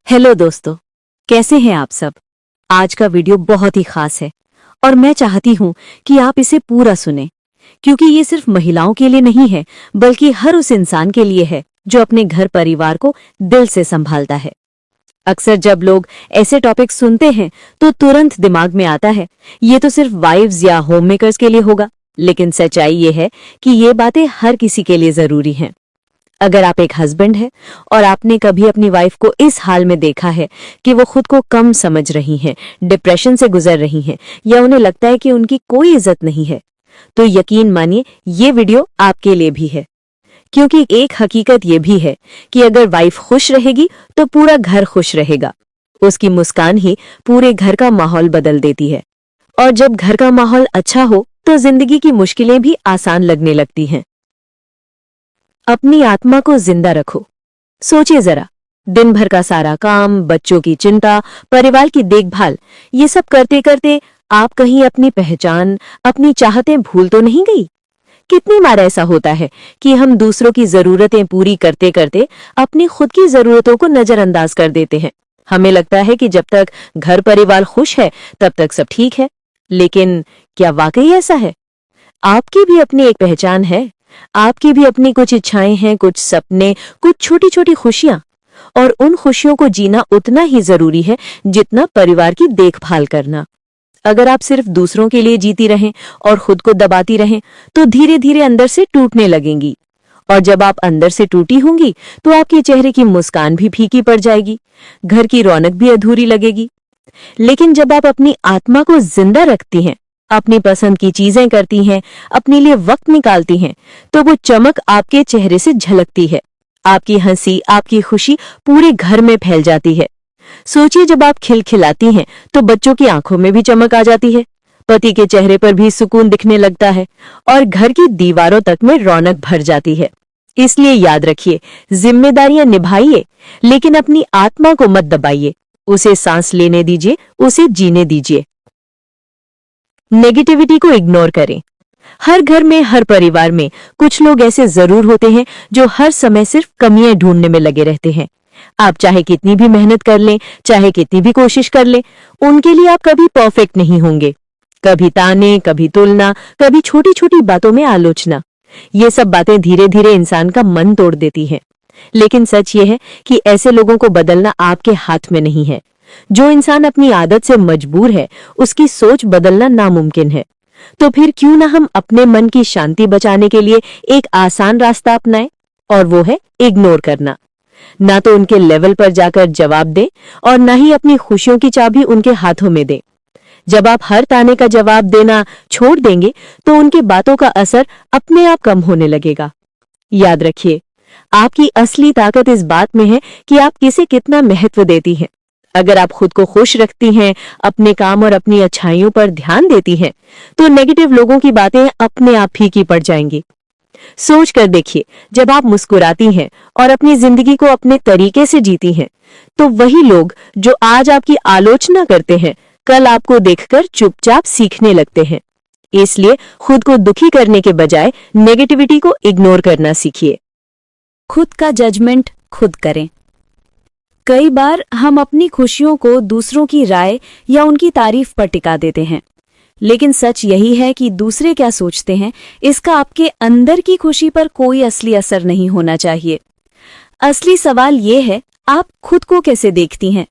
Hello दोस्तों, कैसे हैं आप सब। आज का वीडियो बहुत ही खास है और मैं चाहती हूं कि आप इसे पूरा सुनें, क्योंकि ये सिर्फ महिलाओं के लिए नहीं है बल्कि हर उस इंसान के लिए है जो अपने घर परिवार को दिल से संभालता है। अक्सर जब लोग ऐसे टॉपिक सुनते हैं तो तुरंत दिमाग में आता है ये तो सिर्फ वाइव्स या होम मेकर्स के लिए होगा, लेकिन सच्चाई ये है कि ये बातें हर किसी के लिए जरूरी हैं। अगर आप एक हस्बैंड हैं और आपने कभी अपनी वाइफ को इस हाल में देखा है कि वो खुद को कम समझ रही हैं, डिप्रेशन से गुजर रही हैं या उन्हें लगता है कि उनकी कोई इज्जत नहीं है, तो यकीन मानिए ये वीडियो आपके लिए भी है। क्योंकि एक हकीकत ये भी है कि अगर वाइफ खुश रहेगी तो पूरा घर खुश रहेगा। उसकी मुस्कान ही पूरे घर का माहौल बदल देती है, और जब घर का माहौल अच्छा हो तो जिंदगी की मुश्किलें भी आसान लगने लगती हैं। अपनी आत्मा को जिंदा रखो। सोचिए जरा, दिन भर का सारा काम, बच्चों की चिंता, परिवार की देखभाल, ये सब करते करते आप कहीं अपनी पहचान, अपनी चाहतें भूल तो नहीं गई। कितनी बार ऐसा होता है कि हम दूसरों की जरूरतें पूरी करते करते अपनी खुद की जरूरतों को नजरअंदाज कर देते हैं। हमें लगता है कि जब तक घर परिवार खुश है तब तक सब ठीक है, लेकिन क्या वाकई ऐसा है? आपकी भी अपनी एक पहचान है, आपकी भी अपनी कुछ इच्छाएं हैं, कुछ सपने, कुछ छोटी छोटी खुशियां, और उन खुशियों को जीना उतना ही जरूरी है जितना परिवार की देखभाल करना। अगर आप सिर्फ दूसरों के लिए जीती रहें और खुद को दबाती रहें तो धीरे धीरे अंदर से टूटने लगेंगी, और जब आप अंदर से टूटी होंगी तो आपके चेहरे की मुस्कान भी फीकी पड़ जाएगी, घर की रौनक भी अधूरी लगेगी। लेकिन जब आप अपनी आत्मा को जिंदा रखती हैं, अपनी पसंद की चीजें करती हैं, अपने लिए वक्त निकालती हैं, तो वो चमक आपके चेहरे से झलकती है। आपकी हंसी, आपकी खुशी पूरे घर में फैल जाती है। सोचिए, जब आप खिलखिलाती हैं तो बच्चों की आंखों में भी चमक आ जाती है, पति के चेहरे पर भी सुकून दिखने लगता है, और घर की दीवारों तक में रौनक भर जाती है। इसलिए याद रखिए, जिम्मेदारियां निभाइए, लेकिन अपनी आत्मा को मत दबाइए। उसे सांस लेने दीजिए, उसे जीने दीजिए। नेगेटिविटी को इग्नोर करें। हर घर में, हर परिवार में कुछ लोग ऐसे जरूर होते हैं जो हर समय सिर्फ कमियां ढूंढने में लगे रहते हैं। आप चाहे कितनी भी मेहनत कर लें, चाहे कितनी भी कोशिश कर लें, उनके लिए आप कभी परफेक्ट नहीं होंगे। कभी ताने, कभी तुलना, कभी छोटी छोटी बातों में आलोचना, ये सब बातें धीरे धीरे इंसान का मन तोड़ देती हैं। लेकिन सच ये है कि ऐसे लोगों को बदलना आपके हाथ में नहीं है। जो इंसान अपनी आदत से मजबूर है, उसकी सोच बदलना नामुमकिन है। तो फिर क्यों ना हम अपने मन की शांति बचाने के लिए एक आसान रास्ता अपनाएं, और वो है इग्नोर करना। ना तो उनके लेवल पर जाकर जवाब दें और ना ही अपनी खुशियों की चाबी उनके हाथों में दें। जब आप हर ताने का जवाब देना छोड़ देंगे तो उनकी बातों का असर अपने आप कम होने लगेगा। याद रखिए, आपकी असली ताकत इस बात में है कि आप किसे कितना महत्व देती हैं। अगर आप खुद को खुश रखती हैं, अपने काम और अपनी अच्छाइयों पर ध्यान देती हैं, तो नेगेटिव लोगों की बातें अपने आप फीकी पड़ जाएंगी। सोच कर देखिए, जब आप मुस्कुराती हैं और अपनी जिंदगी को अपने तरीके से जीती हैं, तो वही लोग जो आज आपकी आलोचना करते हैं, कल आपको देखकर चुपचाप सीखने लगते हैं। इसलिए खुद को दुखी करने के बजाय नेगेटिविटी को इग्नोर करना सीखिए। खुद का जजमेंट खुद करें। कई बार हम अपनी खुशियों को दूसरों की राय या उनकी तारीफ पर टिका देते हैं, लेकिन सच यही है कि दूसरे क्या सोचते हैं इसका आपके अंदर की खुशी पर कोई असली असर नहीं होना चाहिए। असली सवाल ये है, आप खुद को कैसे देखती हैं।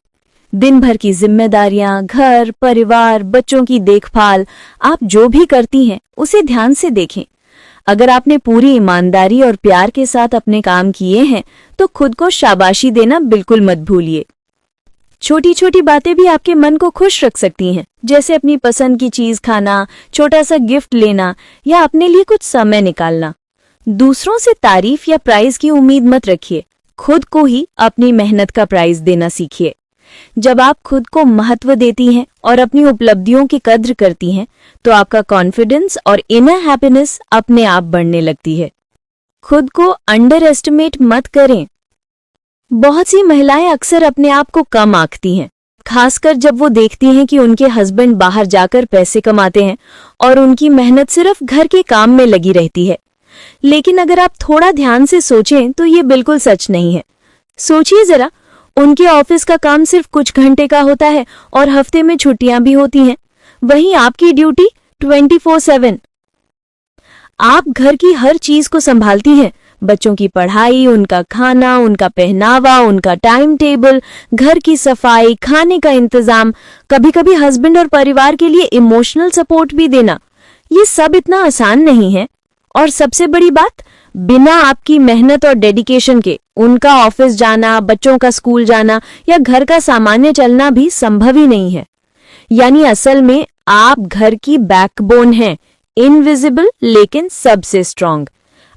दिन भर की जिम्मेदारियां, घर, परिवार, बच्चों की देखभाल, आप जो भी करती हैं उसे ध्यान से देखें। अगर आपने पूरी ईमानदारी और प्यार के साथ अपने काम किए हैं तो खुद को शाबाशी देना बिल्कुल मत भूलिए। छोटी छोटी बातें भी आपके मन को खुश रख सकती हैं, जैसे अपनी पसंद की चीज खाना, छोटा सा गिफ्ट लेना या अपने लिए कुछ समय निकालना। दूसरों से तारीफ या प्राइज की उम्मीद मत रखिए, खुद को ही अपनी मेहनत का प्राइज देना सीखिए। जब आप खुद को महत्व देती हैं और अपनी उपलब्धियों की कद्र करती हैं, तो आपका कॉन्फिडेंस और इनर हैप्पीनेस अपने आप बढ़ने लगती है। खुद को अंडर एस्टिमेट मत करें। बहुत सी महिलाएं अक्सर अपने आप को कम आंकती हैं, खासकर जब वो देखती हैं कि उनके हस्बैंड बाहर जाकर पैसे कमाते हैं और उनकी मेहनत सिर्फ घर के काम में लगी रहती है। लेकिन अगर आप थोड़ा ध्यान से सोचें तो ये बिल्कुल सच नहीं है। सोचिए जरा, उनके ऑफिस का काम सिर्फ कुछ घंटे का होता है और हफ्ते में छुट्टियां भी होती हैं। वहीं आपकी ड्यूटी 24/7। आप घर की हर चीज को संभालती हैं, बच्चों की पढ़ाई, उनका खाना, उनका पहनावा, उनका टाइम टेबल, घर की सफाई, खाने का इंतजाम, कभी कभी हस्बैंड और परिवार के लिए इमोशनल सपोर्ट भी देना। ये सब इतना आसान नहीं है। और सबसे बड़ी बात, बिना आपकी मेहनत और डेडिकेशन के उनका ऑफिस जाना, बच्चों का स्कूल जाना या घर का सामान्य चलना भी संभव ही नहीं है। यानी असल में आप घर की बैकबोन हैं, इनविजिबल लेकिन सबसे स्ट्रांग।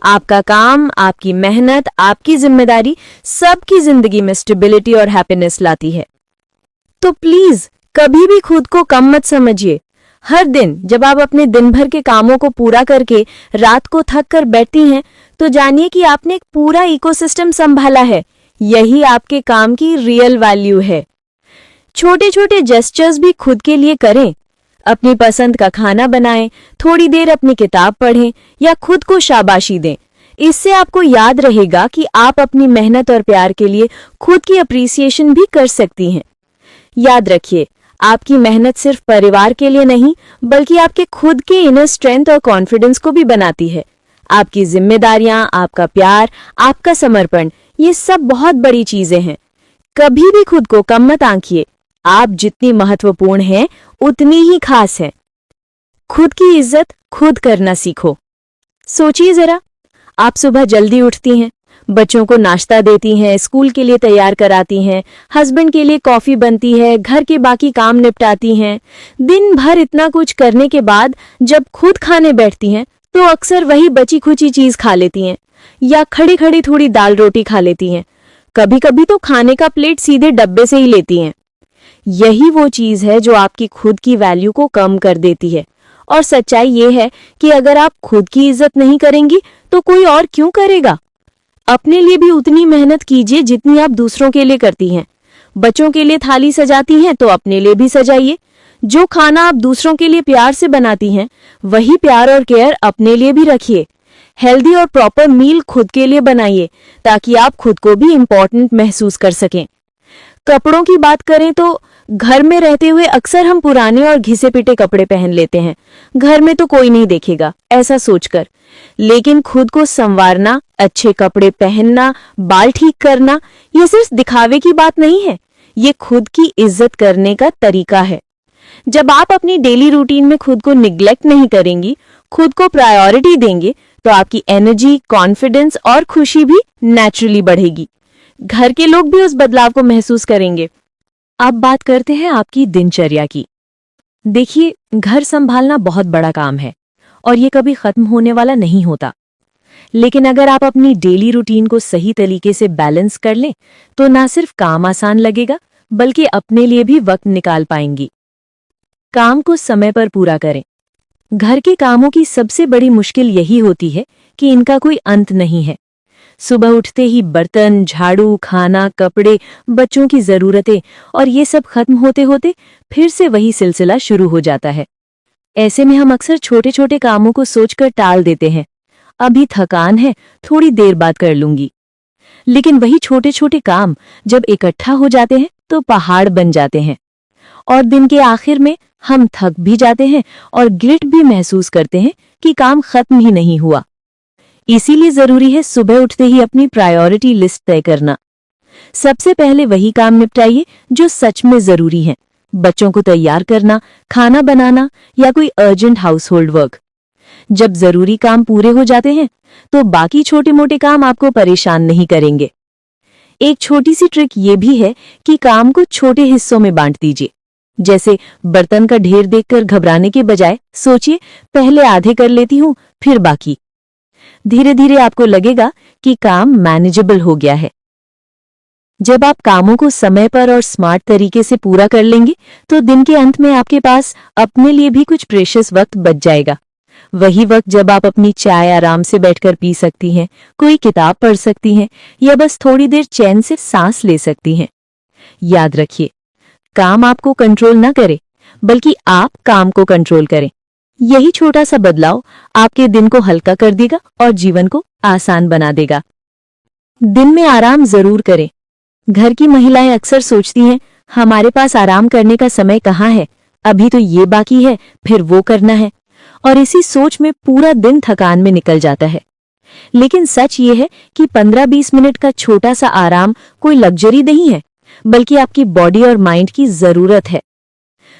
आपका काम, आपकी मेहनत, आपकी जिम्मेदारी सबकी जिंदगी में स्टेबिलिटी और हैप्पीनेस लाती है। तो प्लीज कभी भी खुद को कम मत समझिए। हर दिन जब आप अपने दिन भर के कामों को पूरा करके रात को थक कर बैठती हैं, तो जानिए कि आपने एक पूरा इकोसिस्टम संभाला है। यही आपके काम की रियल वैल्यू है। छोटे छोटे जेस्चर्स भी खुद के लिए करें। अपनी पसंद का खाना बनाएं, थोड़ी देर अपनी किताब पढ़ें या खुद को शाबाशी दें। इससे आपको याद रहेगा कि आप अपनी मेहनत और प्यार के लिए खुद की अप्रिसिएशन भी कर सकती हैं। याद रखिए, आपकी मेहनत सिर्फ परिवार के लिए नहीं, बल्कि आपके खुद के इनर स्ट्रेंथ और कॉन्फिडेंस को भी बनाती है। आपकी जिम्मेदारियां, आपका प्यार, आपका समर्पण, ये सब बहुत बड़ी चीजें हैं। कभी भी खुद को कम मत आंकिए। आप जितनी महत्वपूर्ण हैं, उतनी ही खास हैं। खुद की इज्जत खुद करना सीखो। सोचिए जरा, आप सुबह जल्दी उठती हैं, बच्चों को नाश्ता देती हैं, स्कूल के लिए तैयार कराती हैं, हस्बैंड के लिए कॉफी बनती है, घर के बाकी काम निपटाती हैं। दिन भर इतना कुछ करने के बाद जब खुद खाने बैठती हैं, तो अक्सर वही बची खुची चीज खा लेती हैं या खड़ी खड़ी थोड़ी दाल रोटी खा लेती हैं। कभी कभी तो खाने का प्लेट सीधे डब्बे से ही लेती हैं। यही वो चीज है जो आपकी खुद की वैल्यू को कम कर देती है। और सच्चाई ये है कि अगर आप खुद की इज्जत नहीं करेंगी तो कोई और क्यों करेगा। अपने लिए भी उतनी मेहनत कीजिए जितनी आप दूसरों के लिए करती हैं। बच्चों के लिए थाली सजाती हैं तो अपने लिए भी सजाइए। जो खाना आप दूसरों के लिए प्यार से बनाती हैं, वही प्यार और केयर अपने लिए भी रखिए। हेल्दी और प्रॉपर मील खुद के लिए बनाइए, ताकि आप खुद को भी इम्पोर्टेंट महसूस कर सकें। कपड़ों की बात करें तो घर में रहते हुए अक्सर हम पुराने और घिसे पिटे कपड़े पहन लेते हैं। घर में तो कोई नहीं देखेगा, ऐसा सोचकर। लेकिन खुद को संवारना, अच्छे कपड़े पहनना, बाल ठीक करना, ये सिर्फ दिखावे की बात नहीं है, ये खुद की इज्जत करने का तरीका है। जब आप अपनी डेली रूटीन में खुद को निग्लेक्ट नहीं करेंगी, खुद को प्रायोरिटी देंगे, तो आपकी एनर्जी, कॉन्फिडेंस और खुशी भी नेचुरली बढ़ेगी। घर के लोग भी उस बदलाव को महसूस करेंगे। अब बात करते हैं आपकी दिनचर्या की। देखिए, घर संभालना बहुत बड़ा काम है और ये कभी खत्म होने वाला नहीं होता। लेकिन अगर आप अपनी डेली रूटीन को सही तरीके से बैलेंस कर लें, तो ना सिर्फ काम आसान लगेगा, बल्कि अपने लिए भी वक्त निकाल पाएंगी। काम को समय पर पूरा करें। घर के कामों की सबसे बड़ी मुश्किल यही होती है कि इनका कोई अंत नहीं है। सुबह उठते ही बर्तन, झाड़ू, खाना, कपड़े, बच्चों की जरूरतें और ये सब खत्म होते होते फिर से वही सिलसिला शुरू हो जाता है। ऐसे में हम अक्सर छोटे छोटे कामों को सोचकर टाल देते हैं। अभी थकान है, थोड़ी देर बाद कर लूंगी। लेकिन वही छोटे छोटे काम जब इकट्ठा हो जाते हैं तो पहाड़ बन जाते हैं और दिन के आखिर में हम थक भी जाते हैं और गिल्ट भी महसूस करते हैं कि काम खत्म ही नहीं हुआ। इसीलिए जरूरी है सुबह उठते ही अपनी प्रायोरिटी लिस्ट तय करना। सबसे पहले वही काम निपटाइए जो सच में जरूरी हैं। बच्चों को तैयार करना, खाना बनाना या कोई अर्जेंट हाउस होल्ड वर्क। जब जरूरी काम पूरे हो जाते हैं तो बाकी छोटे मोटे काम आपको परेशान नहीं करेंगे। एक छोटी सी ट्रिक ये भी है कि काम को छोटे हिस्सों में बांट दीजिए। जैसे बर्तन का ढेर देखकर घबराने के बजाय सोचिए, पहले आधे कर लेती हूं, फिर बाकी। धीरे धीरे आपको लगेगा कि काम मैनेजेबल हो गया है। जब आप कामों को समय पर और स्मार्ट तरीके से पूरा कर लेंगे, तो दिन के अंत में आपके पास अपने लिए भी कुछ प्रेशियस वक्त बच जाएगा। वही वक्त जब आप अपनी चाय आराम से बैठकर पी सकती हैं, कोई किताब पढ़ सकती हैं या बस थोड़ी देर चैन से सांस ले सकती हैं। याद रखिए, काम आपको कंट्रोल न करे, बल्कि आप काम को कंट्रोल करें। यही छोटा सा बदलाव आपके दिन को हल्का कर देगा और जीवन को आसान बना देगा। दिन में आराम जरूर करें, घर की महिलाएं अक्सर सोचती हैं, हमारे पास आराम करने का समय कहाँ है, अभी तो ये बाकी है, फिर वो करना है, और इसी सोच में पूरा दिन थकान में निकल जाता है। लेकिन सच ये है कि 15-20 मिनट का छोटा सा आराम कोई लग्जरी नहीं है, बल्कि आपकी बॉडी और माइंड की जरूरत है।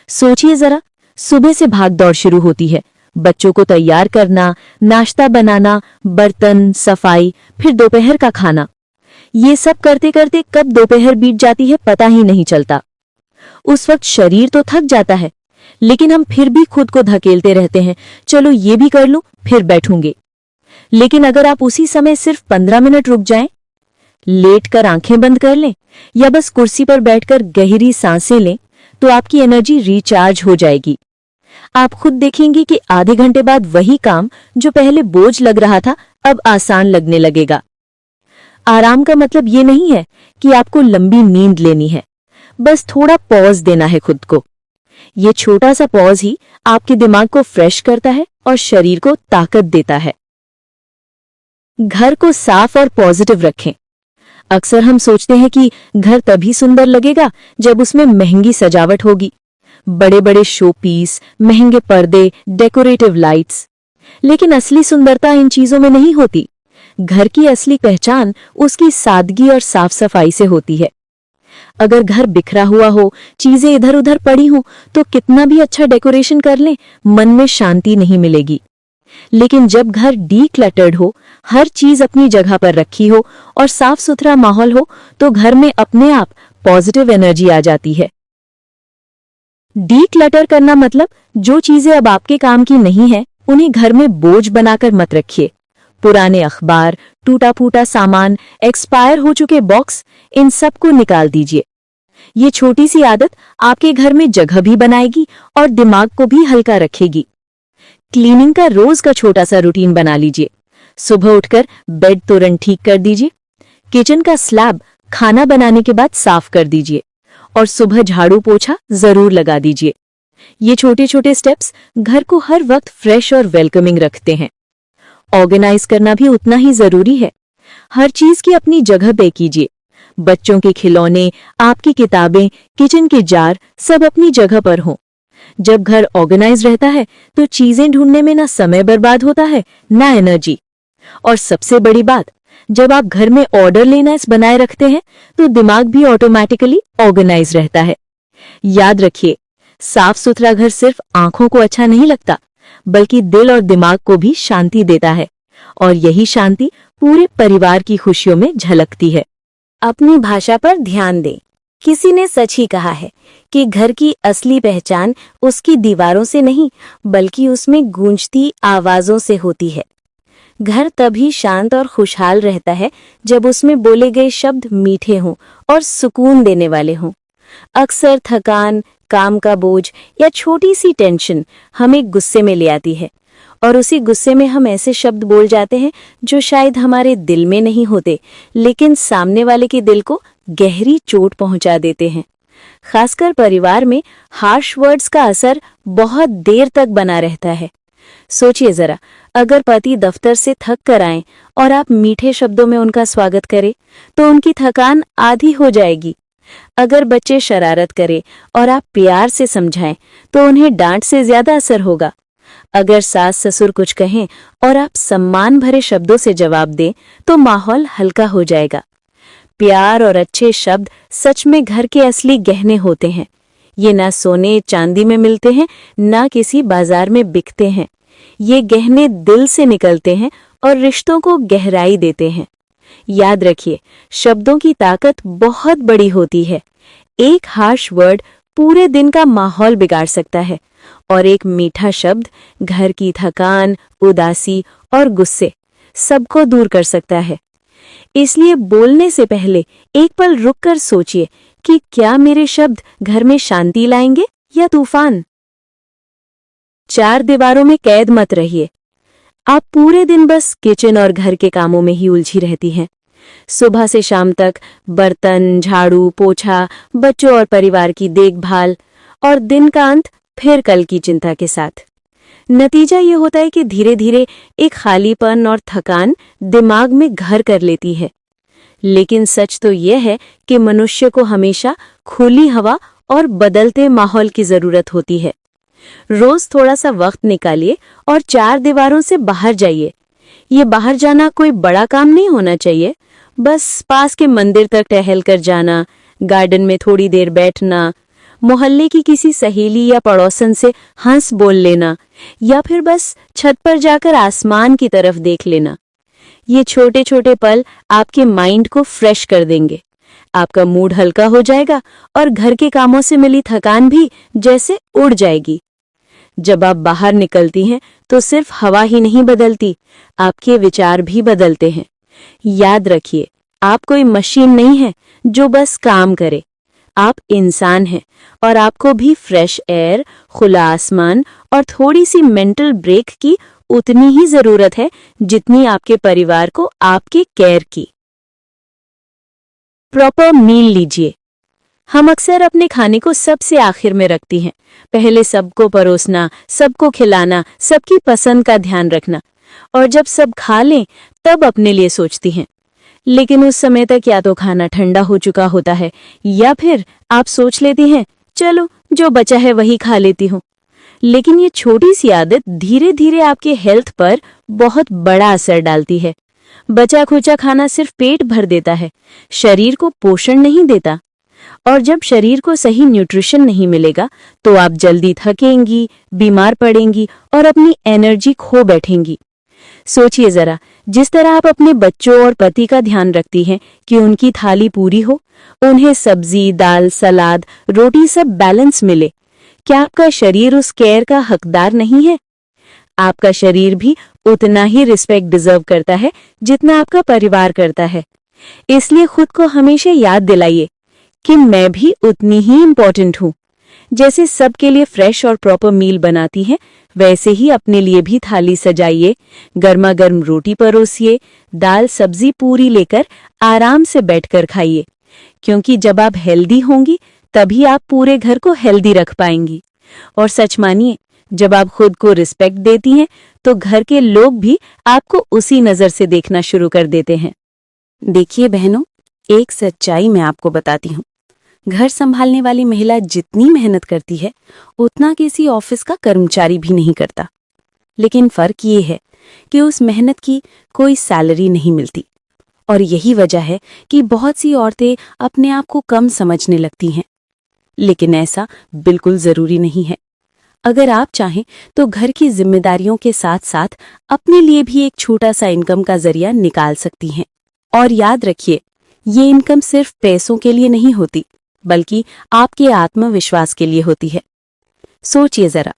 सोचिए जरा, सुबह से भागदौड़ शुरू होती है, बच्चों को तैयार करना, नाश्ता बनाना, बर्तन, सफाई, फिर दोपहर का खाना। ये सब करते करते कब दोपहर बीत जाती है पता ही नहीं चलता। उस वक्त शरीर तो थक जाता है, लेकिन हम फिर भी खुद को धकेलते रहते हैं, चलो ये भी कर लूं, फिर बैठूंगे। लेकिन अगर आप उसी समय सिर्फ 15 मिनट रुक जाएं, लेटकर आंखें बंद कर लें या बस कुर्सी पर बैठकर गहरी सांसें लें, तो आपकी एनर्जी रिचार्ज हो जाएगी। आप खुद देखेंगे कि आधे घंटे बाद वही काम जो पहले बोझ लग रहा था, अब आसान लगने लगेगा। आराम का मतलब ये नहीं है कि आपको लंबी नींद लेनी है, बस थोड़ा पॉज देना है खुद को। ये छोटा सा पॉज ही आपके दिमाग को फ्रेश करता है और शरीर को ताकत देता है। घर को साफ और पॉजिटिव रखें। अक्सर हम सोचते हैं कि घर तभी सुंदर लगेगा जब उसमें महंगी सजावट होगी, बड़े बड़े शो पीस, महंगे पर्दे, डेकोरेटिव लाइट्स। लेकिन असली सुंदरता इन चीजों में नहीं होती। घर की असली पहचान उसकी सादगी और साफ सफाई से होती है। अगर घर बिखरा हुआ हो, चीजें इधर उधर पड़ी हों, तो कितना भी अच्छा डेकोरेशन कर लें, मन में शांति नहीं मिलेगी। लेकिन जब घर डीक्लटर्ड हो, हर चीज अपनी जगह पर रखी हो और साफ सुथरा माहौल हो, तो घर में अपने आप पॉजिटिव एनर्जी आ जाती है। डीक्लटर करना मतलब जो चीजें अब आपके काम की नहीं है, उन्हें घर में बोझ बनाकर मत रखिए। पुराने अखबार, टूटा फूटा सामान, एक्सपायर हो चुके बॉक्स, इन सब को निकाल दीजिए। ये छोटी सी आदत आपके घर में जगह भी बनाएगी और दिमाग को भी हल्का रखेगी। क्लीनिंग का रोज का छोटा सा रूटीन बना लीजिए। सुबह उठकर बेड तुरंत ठीक कर दीजिए। किचन का स्लैब खाना बनाने के बाद साफ कर दीजिए और सुबह झाड़ू पोछा जरूर लगा दीजिए। ये छोटे छोटे स्टेप्स घर को हर वक्त फ्रेश और वेलकमिंग रखते हैं। ऑर्गेनाइज करना भी उतना ही जरूरी है। हर चीज की अपनी जगह पे कीजिए। बच्चों के खिलौने, आपकी किताबें, किचन के जार सब अपनी जगह पर हों। जब घर ऑर्गेनाइज रहता है तो चीजें ढूंढने में ना समय बर्बाद होता है, ना एनर्जी। और सबसे बड़ी बात, जब आप घर में ऑर्डरलीनेस बनाए रखते हैं तो दिमाग भी ऑटोमेटिकली ऑर्गेनाइज रहता है। याद रखिए, साफ सुथरा घर सिर्फ आंखों को अच्छा नहीं लगता, बल्कि दिल और दिमाग को भी शांति देता है, और यही शांति पूरे परिवार की खुशियों में झलकती है। अपनी भाषा पर ध्यान दें। किसी ने सच ही कहा है कि घर की असली पहचान उसकी दीवारों से नहीं, बल्कि उसमें गूंजती आवाजों से होती है। घर तभी शांत और खुशहाल रहता है जब उसमें बोले गए शब्द मीठे हों और सुकून देने वाले हों। अक्सर थकान, काम का बोझ या छोटी सी टेंशन हमें गुस्से में ले आती है, और उसी गुस्से में हम ऐसे शब्द बोल जाते हैं जो शायद हमारे दिल में नहीं होते, लेकिन सामने वाले के दिल को गहरी चोट पहुंचा देते हैं। खासकर परिवार में हार्श वर्ड्स का असर बहुत देर तक बना रहता है। सोचिए जरा, अगर पति दफ्तर से थक कर आएं और आप मीठे शब्दों में उनका स्वागत करें, तो उनकी थकान आधी हो जाएगी। अगर बच्चे शरारत करें और आप प्यार से समझाएं, तो उन्हें डांट से ज्यादा असर होगा। अगर सास ससुर कुछ कहें और आप सम्मान भरे शब्दों से जवाब दें, तो माहौल हल्का हो जाएगा। प्यार और अच्छे शब्द सच में घर के असली गहने होते हैं। ये ना सोने चांदी में मिलते हैं, ना किसी बाजार में बिकते हैं। ये गहने दिल से निकलते हैं और रिश्तों को गहराई देते हैं। याद रखिए, शब्दों की ताकत बहुत बड़ी होती है। एक हार्श वर्ड पूरे दिन का माहौल बिगाड़ सकता है, और एक मीठा शब्द घर की थकान, उदासी और गुस्से सबको दूर कर सकता है। इसलिए बोलने से पहले एक पल रुककर सोचिए कि क्या मेरे शब्द घर में शांति लाएंगे या तूफान। 4 दीवारों में कैद मत रहिए। आप पूरे दिन बस किचन और घर के कामों में ही उलझी रहती हैं। सुबह से शाम तक बर्तन, झाड़ू, पोछा, बच्चों और परिवार की देखभाल, और दिन का अंत फिर कल की चिंता के साथ। नतीजा ये होता है कि धीरे धीरे एक खालीपन और थकान दिमाग में घर कर लेती है। लेकिन सच तो यह है कि मनुष्य को हमेशा खुली हवा और बदलते माहौल की जरूरत होती है। रोज थोड़ा सा वक्त निकालिए और 4 दीवारों से बाहर जाइए। ये बाहर जाना कोई बड़ा काम नहीं होना चाहिए, बस पास के मंदिर तक टहल कर जाना, गार्डन में थोड़ी देर बैठना, मोहल्ले की किसी सहेली या पड़ोसन से हंस बोल लेना, या फिर बस छत पर जाकर आसमान की तरफ देख लेना। ये छोटे छोटे पल आपके माइंड को फ्रेश कर देंगे, आपका मूड हल्का हो जाएगा और घर के कामों से मिली थकान भी जैसे उड़ जाएगी। जब आप बाहर निकलती हैं तो सिर्फ हवा ही नहीं बदलती, आपके विचार भी बदलते हैं। याद रखिए, आप कोई मशीन नहीं है जो बस काम करे। आप इंसान हैं और आपको भी फ्रेश एयर, खुला आसमान और थोड़ी सी मेंटल ब्रेक की उतनी ही जरूरत है जितनी आपके परिवार को आपके केयर की। प्रॉपर मील लीजिए। हम अक्सर अपने खाने को सबसे आखिर में रखती हैं। पहले सबको परोसना, सबको खिलाना, सबकी पसंद का ध्यान रखना, और जब सब खा लें तब अपने लिए सोचती हैं। लेकिन उस समय तक या तो खाना ठंडा हो चुका होता है या फिर आप सोच लेती हैं चलो जो बचा है वही खा लेती हूँ। लेकिन ये छोटी सी आदत धीरे धीरे आपके हेल्थ पर बहुत बड़ा असर डालती है। बचा खुचा खाना सिर्फ पेट भर देता है, शरीर को पोषण नहीं देता। और जब शरीर को सही न्यूट्रिशन नहीं मिलेगा तो आप जल्दी थकेंगी, बीमार पड़ेंगी और अपनी एनर्जी खो बैठेंगी। सोचिए जरा, जिस तरह आप अपने बच्चों और पति का ध्यान रखती हैं कि उनकी थाली पूरी हो, उन्हें सब्जी, दाल, सलाद, रोटी सब बैलेंस मिले, क्या आपका शरीर उस केयर का हकदार नहीं है? आपका शरीर भी उतना ही रिस्पेक्ट डिजर्व करता है जितना आपका परिवार करता है। इसलिए खुद को हमेशा याद दिलाइए कि मैं भी उतनी ही इम्पोर्टेंट हूँ। जैसे सबके लिए फ्रेश और प्रॉपर मील बनाती हैं, वैसे ही अपने लिए भी थाली सजाइए, गर्मा गर्म रोटी परोसिए, दाल सब्जी पूरी लेकर आराम से बैठकर खाइए। क्योंकि जब आप हेल्दी होंगी तभी आप पूरे घर को हेल्दी रख पाएंगी। और सच मानिए, जब आप खुद को रिस्पेक्ट देती हैं तो घर के लोग भी आपको उसी नजर से देखना शुरू कर देते हैं। देखिए बहनों, एक सच्चाई मैं आपको बताती हूँ। घर संभालने वाली महिला जितनी मेहनत करती है उतना किसी ऑफिस का कर्मचारी भी नहीं करता। लेकिन फर्क ये है कि उस मेहनत की कोई सैलरी नहीं मिलती। और यही वजह है कि बहुत सी औरतें अपने आप को कम समझने लगती हैं। लेकिन ऐसा बिल्कुल जरूरी नहीं है। अगर आप चाहें तो घर की जिम्मेदारियों के साथ साथ अपने लिए भी एक छोटा सा इनकम का जरिया निकाल सकती हैं। और याद रखिए, ये इनकम सिर्फ पैसों के लिए नहीं होती, बल्कि आपके आत्मविश्वास के लिए होती है। सोचिए जरा,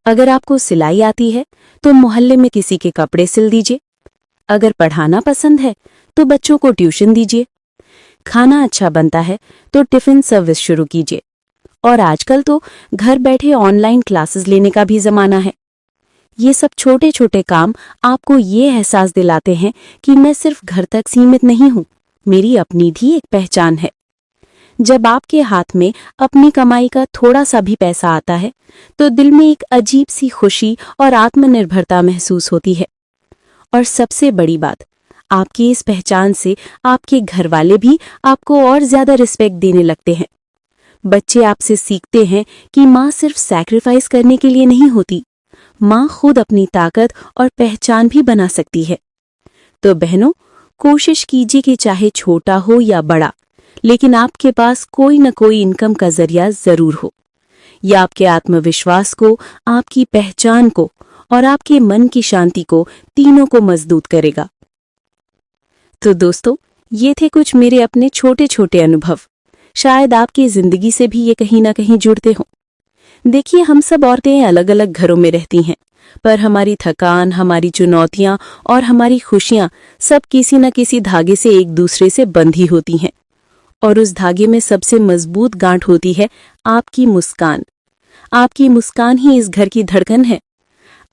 अगर आपको सिलाई आती है तो मोहल्ले में किसी के कपड़े सिल दीजिए। अगर पढ़ाना पसंद है तो बच्चों को ट्यूशन दीजिए। खाना अच्छा बनता है तो टिफिन सर्विस शुरू कीजिए। और आजकल तो घर बैठे ऑनलाइन क्लासेस लेने का भी जमाना है। ये सब छोटे छोटे काम आपको ये एहसास दिलाते हैं कि मैं सिर्फ घर तक सीमित नहीं हूँ, मेरी अपनी भी एक पहचान है। जब आपके हाथ में अपनी कमाई का थोड़ा सा भी पैसा आता है तो दिल में एक अजीब सी खुशी और आत्मनिर्भरता महसूस होती है। और सबसे बड़ी बात, आपकी इस पहचान से आपके घरवाले भी आपको और ज्यादा रिस्पेक्ट देने लगते हैं। बच्चे आपसे सीखते हैं कि माँ सिर्फ सैक्रिफाइस करने के लिए नहीं होती, माँ खुद अपनी ताकत और पहचान भी बना सकती है। तो बहनों, कोशिश कीजिए कि चाहे छोटा हो या बड़ा, लेकिन आपके पास कोई न कोई इनकम का जरिया जरूर हो। यह आपके आत्मविश्वास को, आपकी पहचान को और आपके मन की शांति को, तीनों को मजबूत करेगा। तो दोस्तों, ये थे कुछ मेरे अपने छोटे छोटे अनुभव। शायद आपकी जिंदगी से भी ये कहीं ना कहीं जुड़ते हों। देखिए, हम सब औरतें अलग अलग घरों में रहती हैं, पर हमारी थकान, हमारी चुनौतियां और हमारी खुशियां सब किसी न किसी धागे से एक दूसरे से बंधी होती हैं। और उस धागे में सबसे मजबूत गांठ होती है आपकी मुस्कान। आपकी मुस्कान ही इस घर की धड़कन है।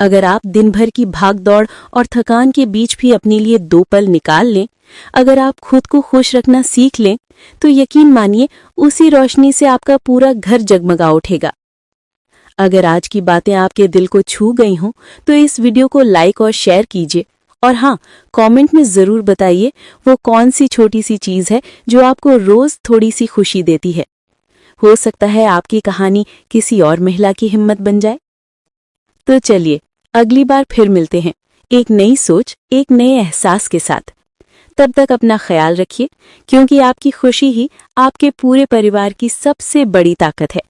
अगर आप दिन भर की भाग दौड़ और थकान के बीच भी अपने लिए 2 पल निकाल लें, अगर आप खुद को खुश रखना सीख लें, तो यकीन मानिए उसी रोशनी से आपका पूरा घर जगमगा उठेगा। अगर आज की बातें आपके दिल को छू गई हों तो इस वीडियो को लाइक और शेयर कीजिए और हाँ, कमेंट में ज़रूर बताइए वो कौन सी छोटी सी चीज़ है जो आपको रोज़ थोड़ी सी खुशी देती है। हो सकता है आपकी कहानी किसी और महिला की हिम्मत बन जाए। तो चलिए, अगली बार फिर मिलते हैं, एक नई सोच, एक नए एहसास के साथ। तब तक अपना ख्याल रखिए, क्योंकि आपकी खुशी ही आपके पूरे परिवार की सबसे बड़ी ताकत है।